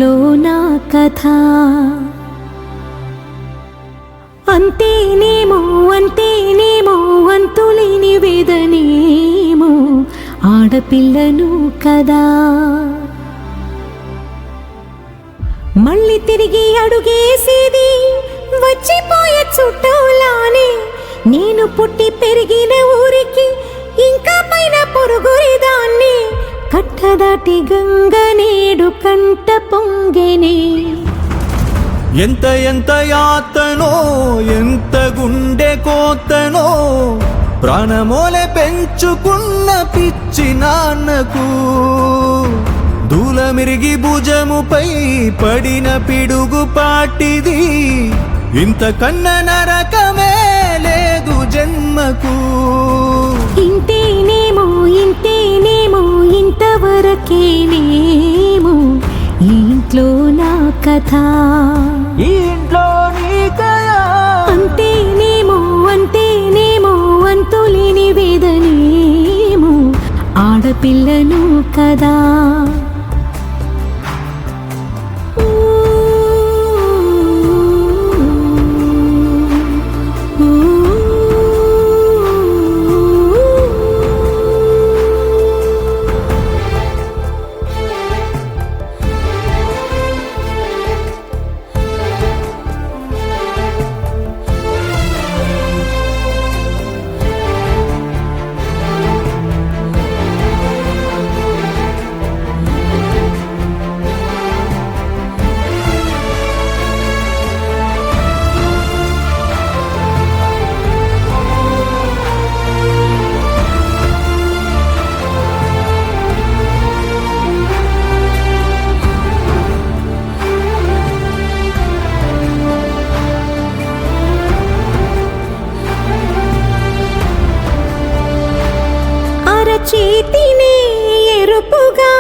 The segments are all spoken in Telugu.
ఇంట్లో నా కథ. అంతేనేమో అంతేనేమో అంతులేని వేదనేమో ఆడపిల్లను కదా. మళ్ళీ తిరిగి అడుగేసేది వచ్చిపోయే చుట్టూలానే. నేను పుట్టి పెరిగిన ఊరికి ఇంకా పైన పొరుగురిదాన్ని. కట్టదాటి గంగ నేడు కంట పొంగెనే. ఎంత ఎంత యాతనో ఎంత గుండె కోతనో ప్రాణమోలే పెంచుకున్న పిచ్చి నాన్నకు. దూలమిరిగి భుజముపై పడిన పిడుగు పాటిది. ఇంతకన్న నరకమే లేదు జన్మకు. ఇంతేనేమో ఇంతేనేమో ఇంతవరకేనేమో ఈ ఇంట్లో నా కథ. ఈ ఇంట్లో నీ కథ. అంతేనేమో అంతేనేమో అంతులేని వేదనేమో ఆడపిల్లను కదా. చేతినే ఎరుపుగా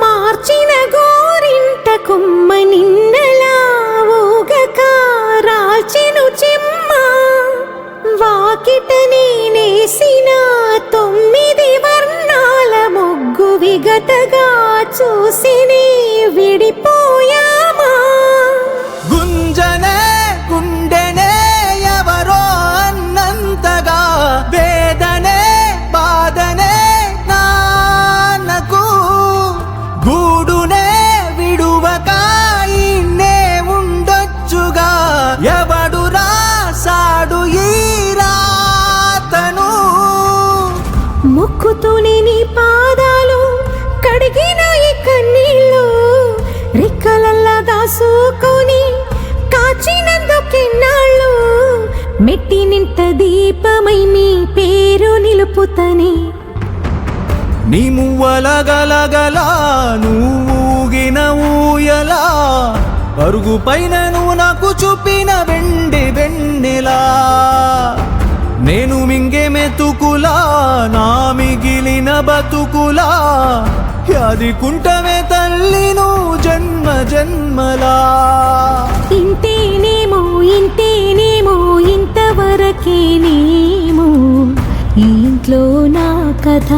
మార్చిన గోరింట కొమ్మ నిన్నలా ఊగక రాల్చెను చెమ్మ. వాకిట నేనేసిన 9 వర్ణాల ముగ్గు విగతగా చూసినే విడిపోయామా. గుంజనే గుండెనే ఎవరో అన్నంతగా వేదనే బాధనే నాన్నకు. గూడునే విడువక ఇన్నే ఉండొచ్చుగా. ఎవడు రాసాడు ఈ రాతను. మొక్కుతూనే నీ పాదాలు కడిగిన ఈ కన్నీళ్ళు రెక్కలల్లా దాసుకొని కాచినందుకెన్నాళ్ళు. మెట్టి నింట దీపమై నీ పేరు నిలుపుతని. నీ మువ్వల గలగల నువ్వుగిన ఊయలా. అరుగు పైన నువ్వు నాకు చూపిన వెండి వెన్నెలా. నేను మింగే మెతుకులా నా మిగిలిన బతుకులా. యాదికుంటమే తల్లి నువ్వు జన్మ జన్మలా. ఇంతేనేమో ఇంతేనేమో ఇంతవరకేనేమో ఈ ఇంట్లో నా కథ.